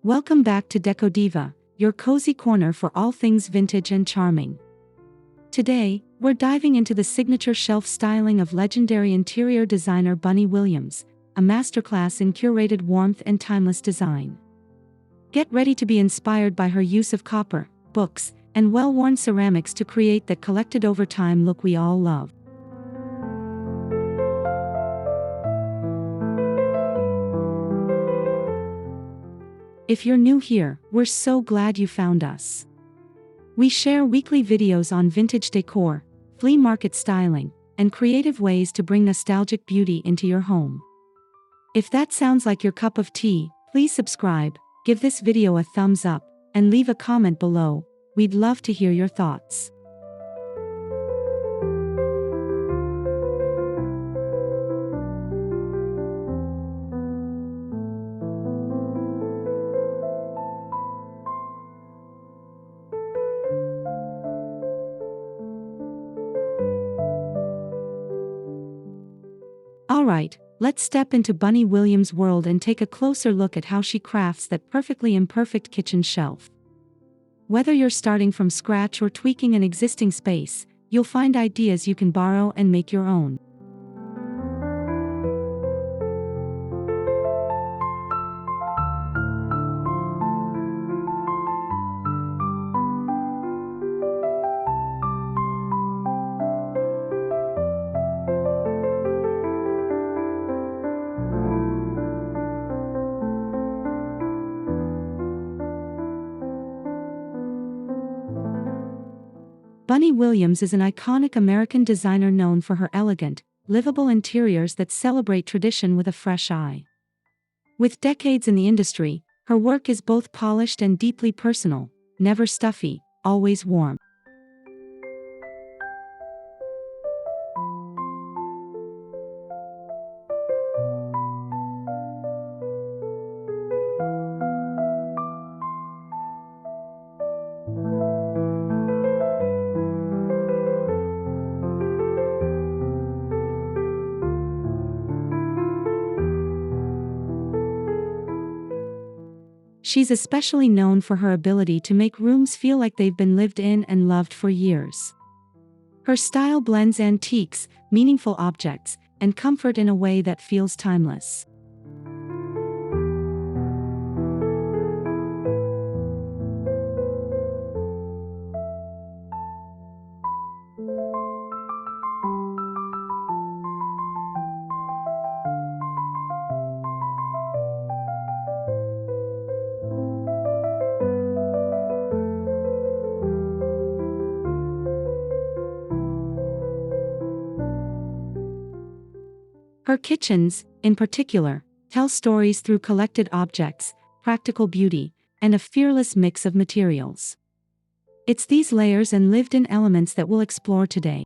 Welcome back to Decodiva, your cozy corner for all things vintage and charming. Today, we're diving into the signature shelf styling of legendary interior designer Bunny Williams, a masterclass in curated warmth and timeless design. Get ready to be inspired by her use of copper, books, and well-worn ceramics to create that collected over time look we all love. If you're new here, we're so glad you found us. We share weekly videos on vintage decor, flea market styling, and creative ways to bring nostalgic beauty into your home. If that sounds like your cup of tea, please subscribe, give this video a thumbs up, and leave a comment below. We'd love to hear your thoughts. Alright, let's step into Bunny Williams' world and take a closer look at how she crafts that perfectly imperfect kitchen shelf. Whether you're starting from scratch or tweaking an existing space, you'll find ideas you can borrow and make your own. Bunny Williams is an iconic American designer known for her elegant, livable interiors that celebrate tradition with a fresh eye. With decades in the industry, her work is both polished and deeply personal, never stuffy, always warm. She's especially known for her ability to make rooms feel like they've been lived in and loved for years. Her style blends antiques, meaningful objects, and comfort in a way that feels timeless. Her kitchens, in particular, tell stories through collected objects, practical beauty, and a fearless mix of materials. It's these layers and lived-in elements that we'll explore today.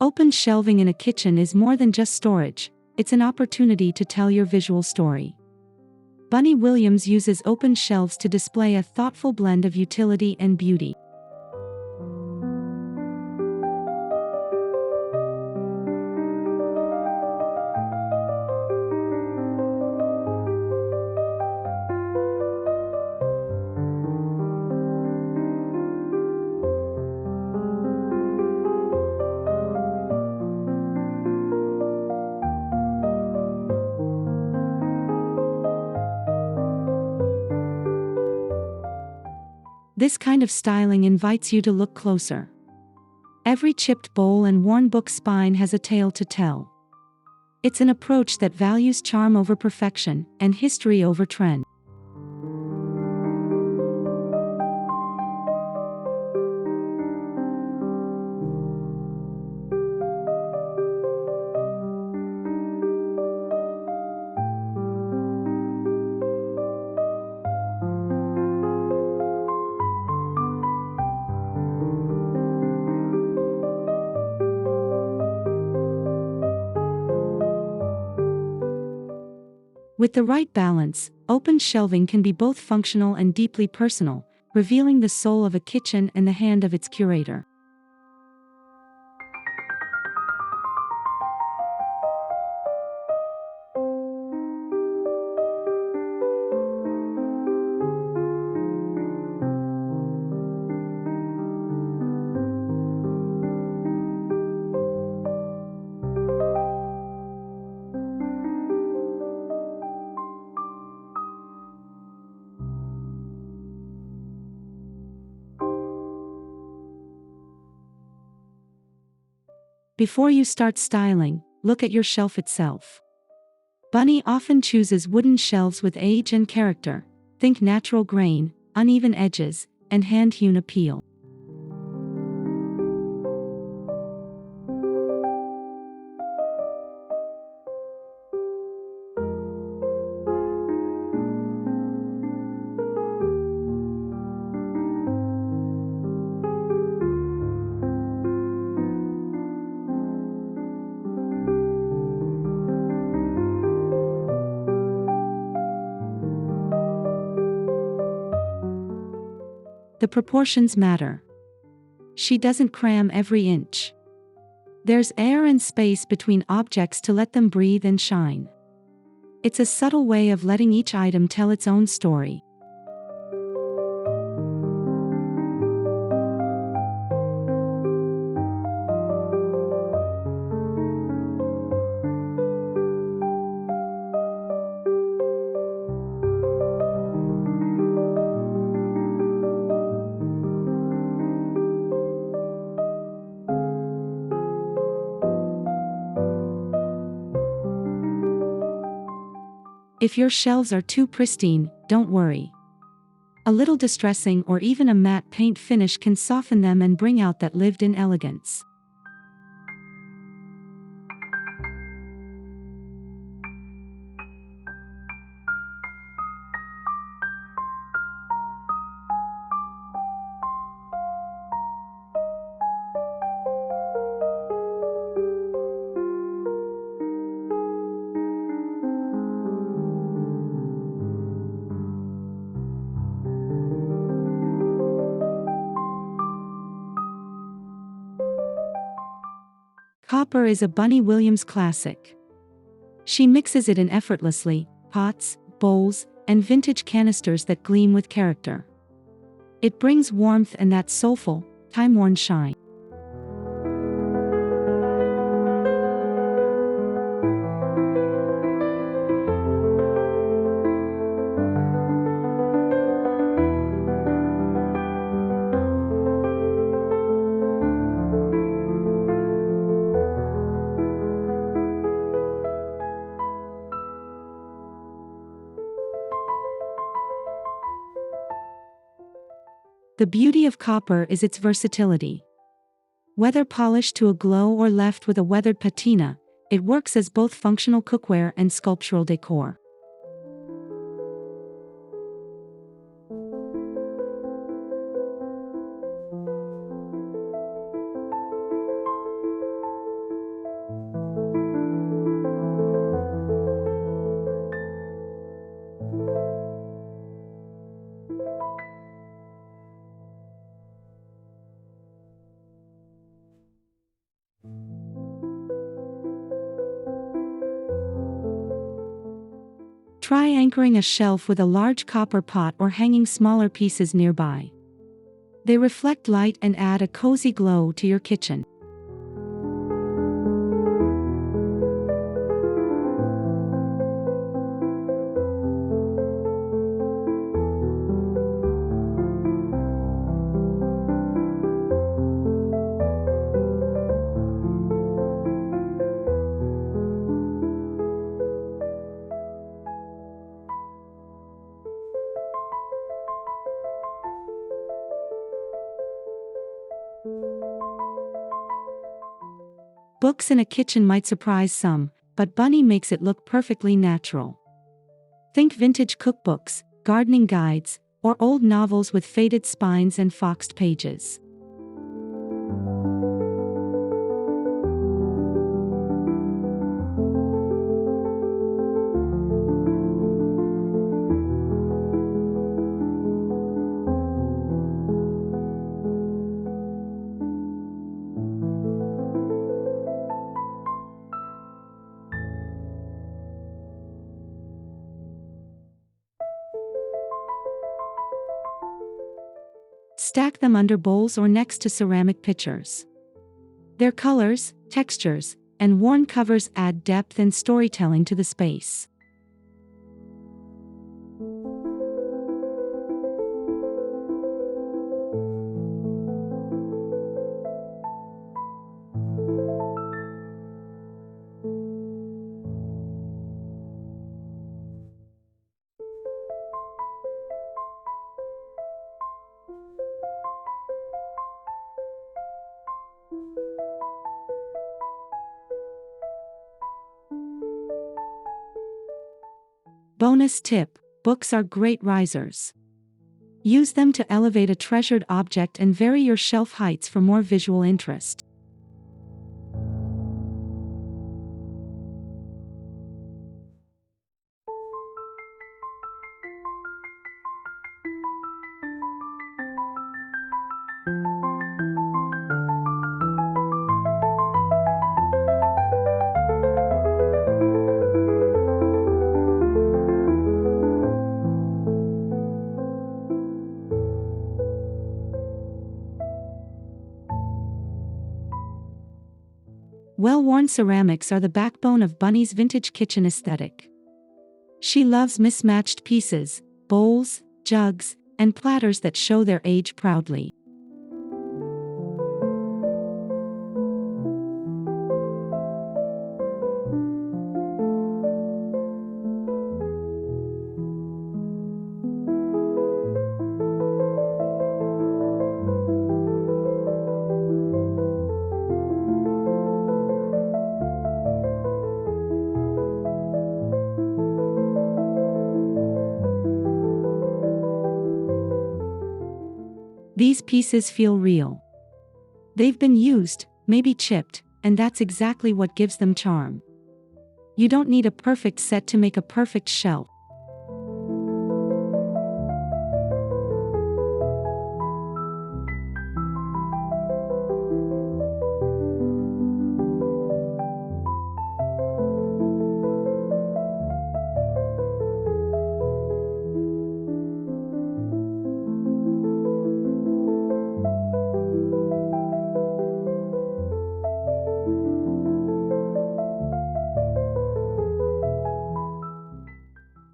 Open shelving in a kitchen is more than just storage, it's an opportunity to tell your visual story. Bunny Williams uses open shelves to display a thoughtful blend of utility and beauty. This kind of styling invites you to look closer. Every chipped bowl and worn book spine has a tale to tell. It's an approach that values charm over perfection and history over trend. With the right balance, open shelving can be both functional and deeply personal, revealing the soul of a kitchen and the hand of its curator. Before you start styling, look at your shelf itself. Bunny often chooses wooden shelves with age and character. Think natural grain, uneven edges, and hand-hewn appeal. The proportions matter. She doesn't cram every inch. There's air and space between objects to let them breathe and shine. It's a subtle way of letting each item tell its own story. If your shelves are too pristine, don't worry. A little distressing or even a matte paint finish can soften them and bring out that lived-in elegance. Copper is a Bunny Williams classic. She mixes it in effortlessly, pots, bowls, and vintage canisters that gleam with character. It brings warmth and that soulful, time-worn shine. The beauty of copper is its versatility. Whether polished to a glow or left with a weathered patina, it works as both functional cookware and sculptural decor. Try anchoring a shelf with a large copper pot or hanging smaller pieces nearby. They reflect light and add a cozy glow to your kitchen. Books in a kitchen might surprise some, but Bunny makes it look perfectly natural. Think vintage cookbooks, gardening guides, or old novels with faded spines and foxed pages. Stack them under bowls or next to ceramic pitchers. Their colors, textures, and worn covers add depth and storytelling to the space. Bonus tip: books are great risers. Use them to elevate a treasured object and vary your shelf heights for more visual interest. Well-worn ceramics are the backbone of Bunny's vintage kitchen aesthetic. She loves mismatched pieces, bowls, jugs, and platters that show their age proudly. These pieces feel real. They've been used, maybe chipped, and that's exactly what gives them charm. You don't need a perfect set to make a perfect shelf.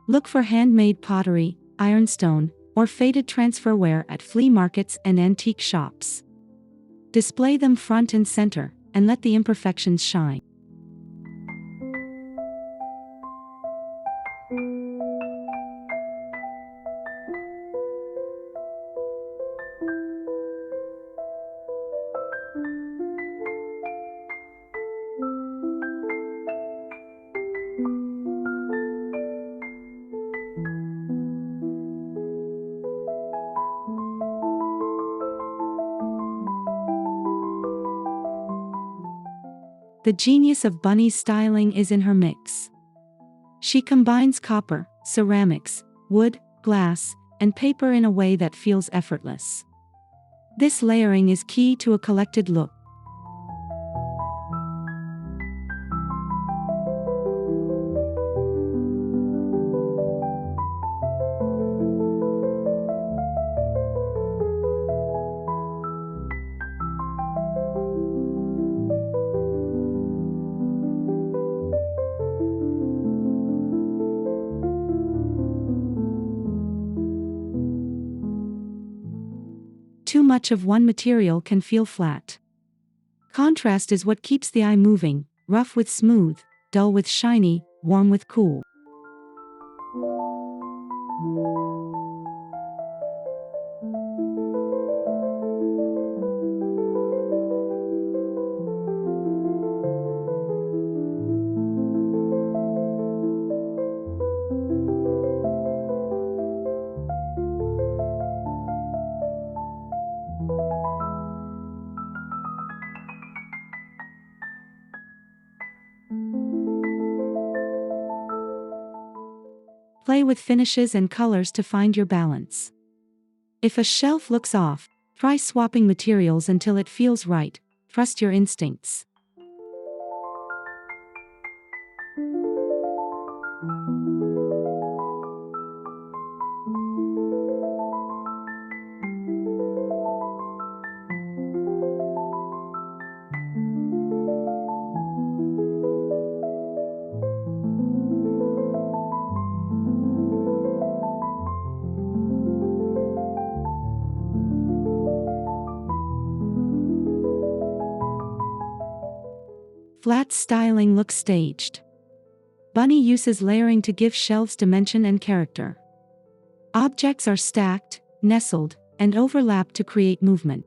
Look for handmade pottery, ironstone, or faded transferware at flea markets and antique shops. Display them front and center, and let the imperfections shine. The genius of Bunny's styling is in her mix. She combines copper, ceramics, wood, glass, and paper in a way that feels effortless. This layering is key to a collected look. Too much of one material can feel flat. Contrast is what keeps the eye moving, rough with smooth, dull with shiny, warm with cool. Play with finishes and colors to find your balance. If a shelf looks off, try swapping materials until it feels right. Trust your instincts. Flat styling looks staged. Bunny uses layering to give shelves dimension and character. Objects are stacked, nestled, and overlap to create movement.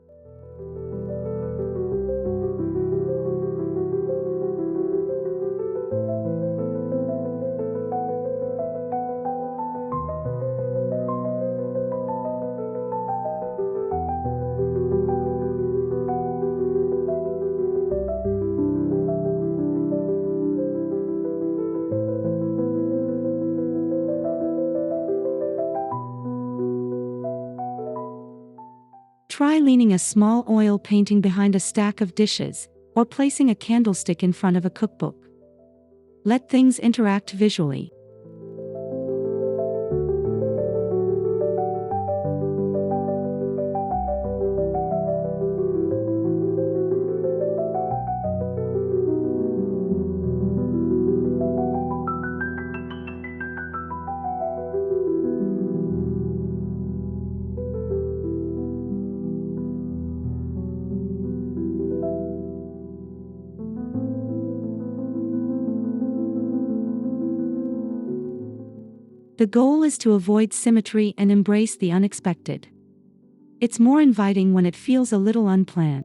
Try leaning a small oil painting behind a stack of dishes, or placing a candlestick in front of a cookbook. Let things interact visually. The goal is to avoid symmetry and embrace the unexpected. It's more inviting when it feels a little unplanned.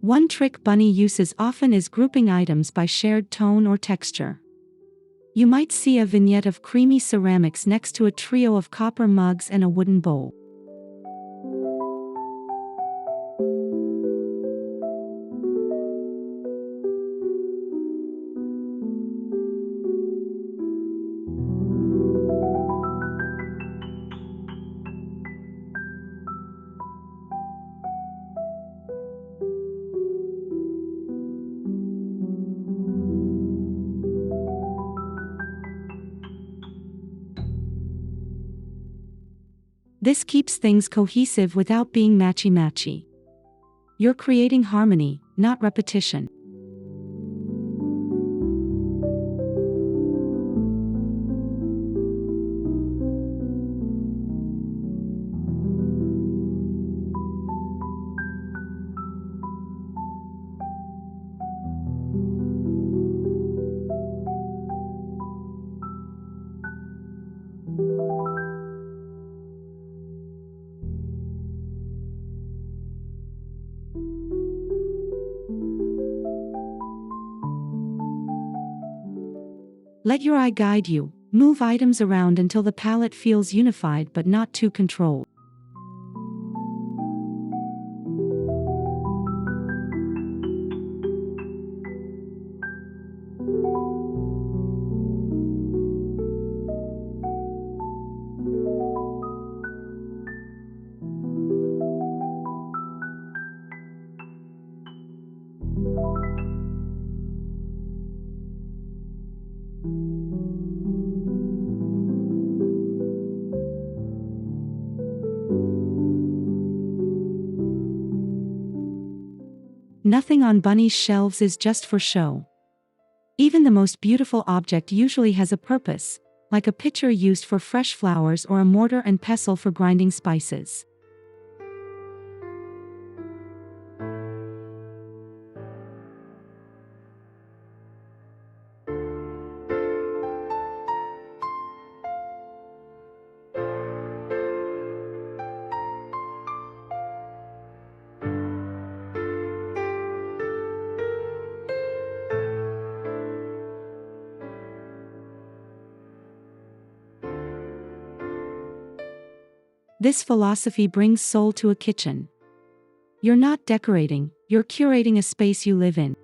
One trick Bunny uses often is grouping items by shared tone or texture. You might see a vignette of creamy ceramics next to a trio of copper mugs and a wooden bowl. This keeps things cohesive without being matchy-matchy. You're creating harmony, not repetition. Let your eye guide you. Move items around until the palette feels unified but not too controlled. Nothing on Bunny's shelves is just for show. Even the most beautiful object usually has a purpose, like a pitcher used for fresh flowers or a mortar and pestle for grinding spices. This philosophy brings soul to a kitchen. You're not decorating, you're curating a space you live in.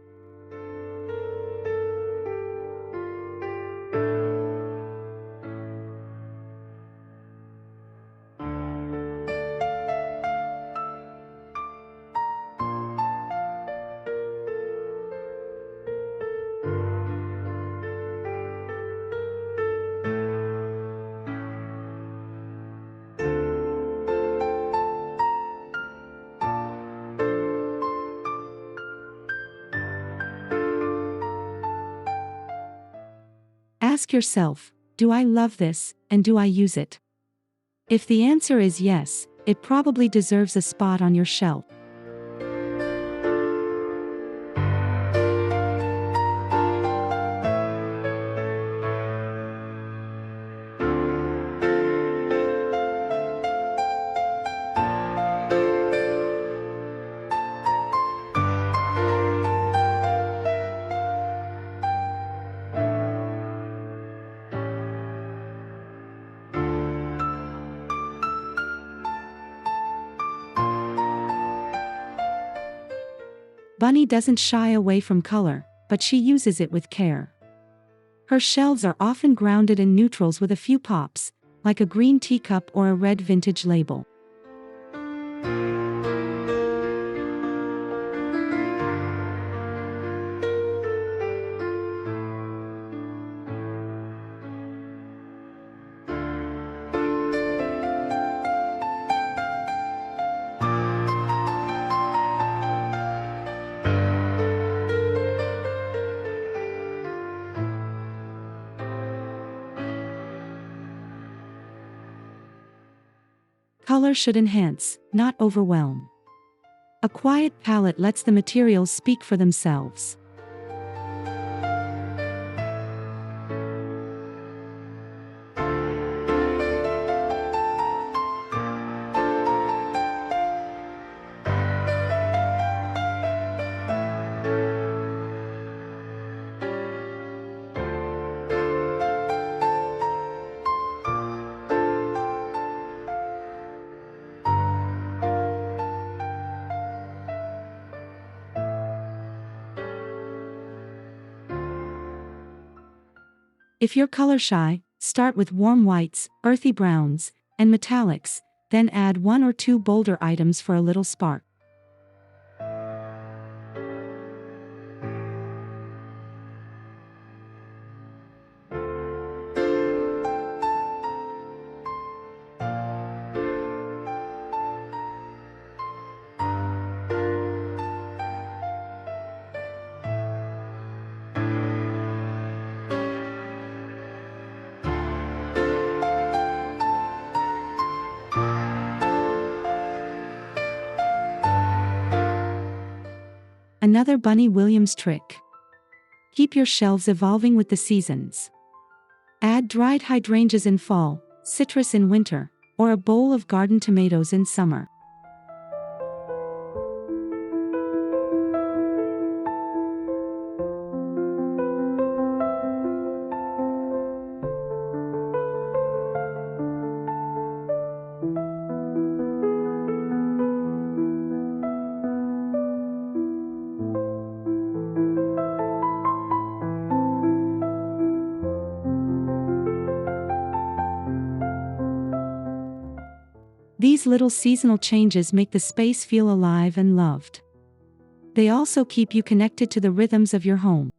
Ask yourself, do I love this, and do I use it? If the answer is yes, it probably deserves a spot on your shelf. Bunny doesn't shy away from color, but she uses it with care. Her shelves are often grounded in neutrals with a few pops, like a green teacup or a red vintage label. Color should enhance, not overwhelm. A quiet palette lets the materials speak for themselves. If you're color shy, start with warm whites, earthy browns, and metallics, then add one or two bolder items for a little spark. Another Bunny Williams trick. Keep your shelves evolving with the seasons. Add dried hydrangeas in fall, citrus in winter, or a bowl of garden tomatoes in summer. These little seasonal changes make the space feel alive and loved. They also keep you connected to the rhythms of your home.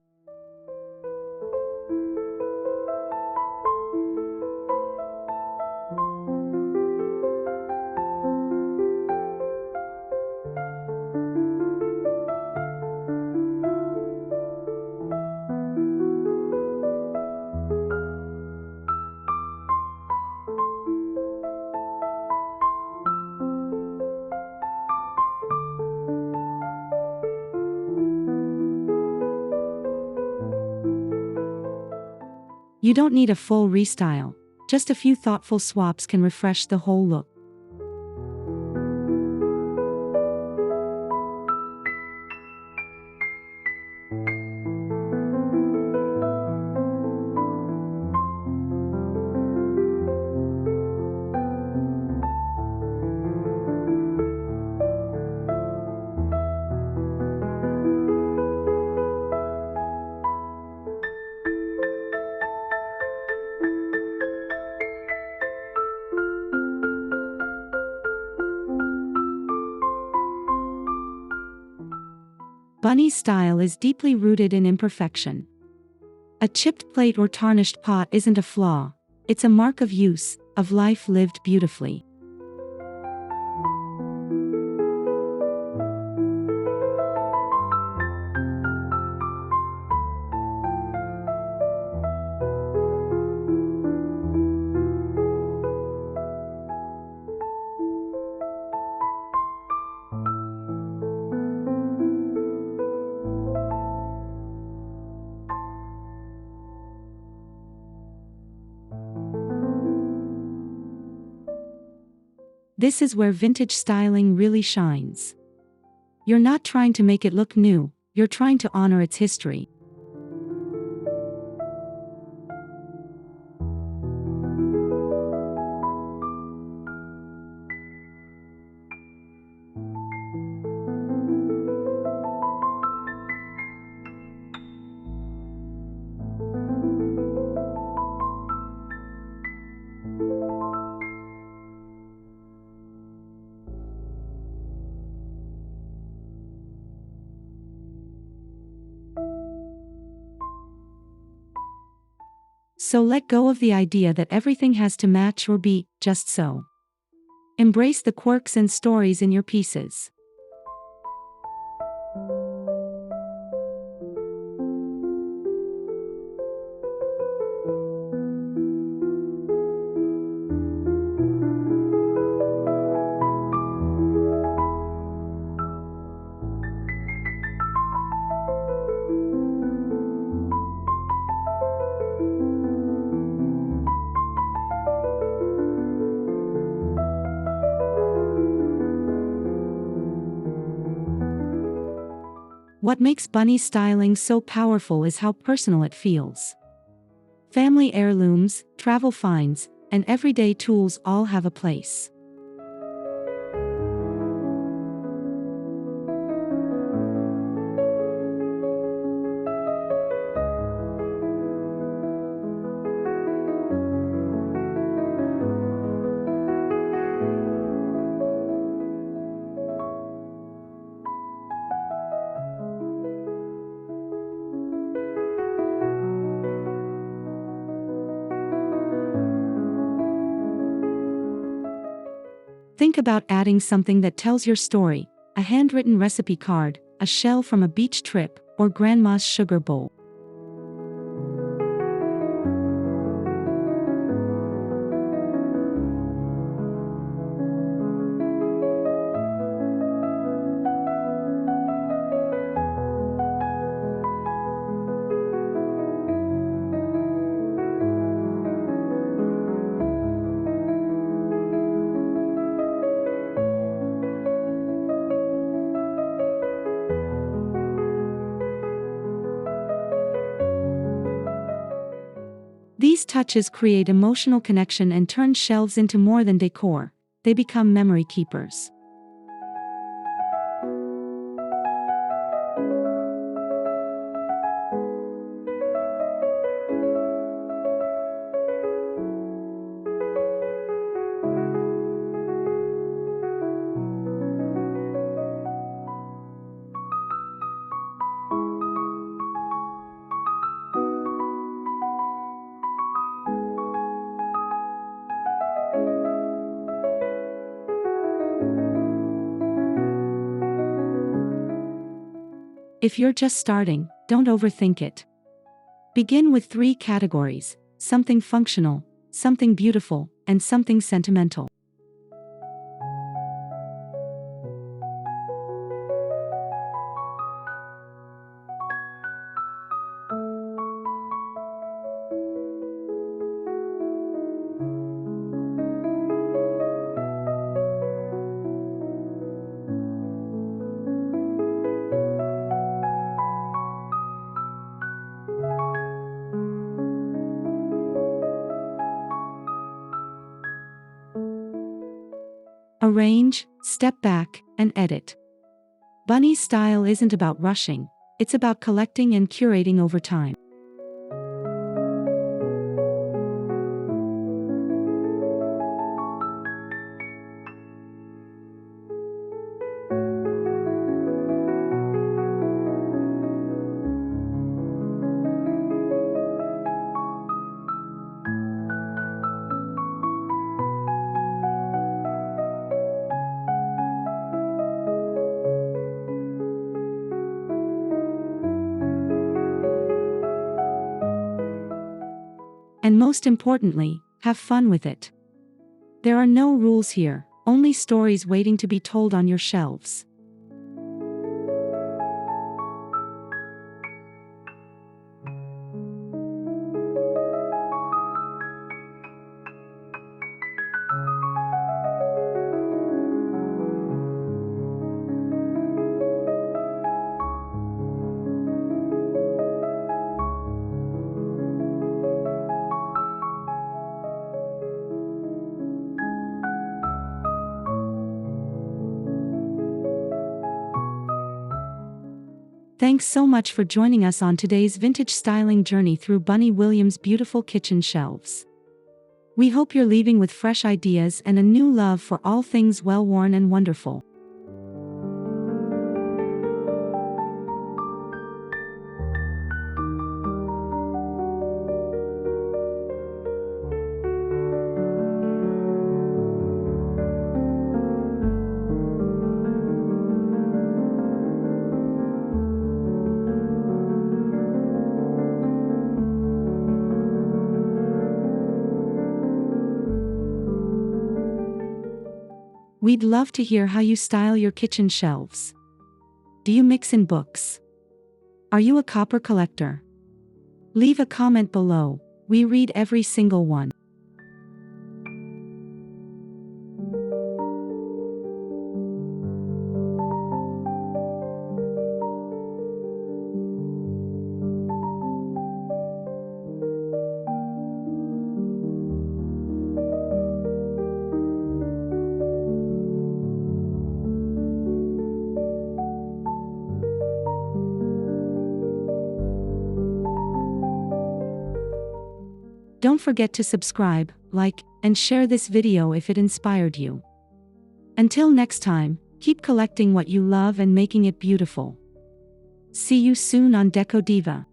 You don't need a full restyle, just a few thoughtful swaps can refresh the whole look. Bunny's style is deeply rooted in imperfection. A chipped plate or tarnished pot isn't a flaw, it's a mark of use, of life lived beautifully. This is where vintage styling really shines. You're not trying to make it look new, you're trying to honor its history. So let go of the idea that everything has to match or be just so. Embrace the quirks and stories in your pieces. What makes bunny styling so powerful is how personal it feels. Family heirlooms, travel finds, and everyday tools all have a place. Think about adding something that tells your story: a handwritten recipe card, a shell from a beach trip, or grandma's sugar bowl. These touches create emotional connection and turn shelves into more than decor, they become memory keepers. If you're just starting, don't overthink it. Begin with 3 categories: something functional, something beautiful, and something sentimental. Arrange, step back, and edit. Bunny style isn't about rushing, it's about collecting and curating over time. And most importantly, have fun with it. There are no rules here, only stories waiting to be told on your shelves. Thanks so much for joining us on today's vintage styling journey through Bunny Williams' beautiful kitchen shelves. We hope you're leaving with fresh ideas and a new love for all things well-worn and wonderful. We'd love to hear how you style your kitchen shelves. Do you mix in books? Are you a copper collector? Leave a comment below, we read every single one. Don't forget to subscribe, like, and share this video if it inspired you. Until next time, keep collecting what you love and making it beautiful. See you soon on Decodiva.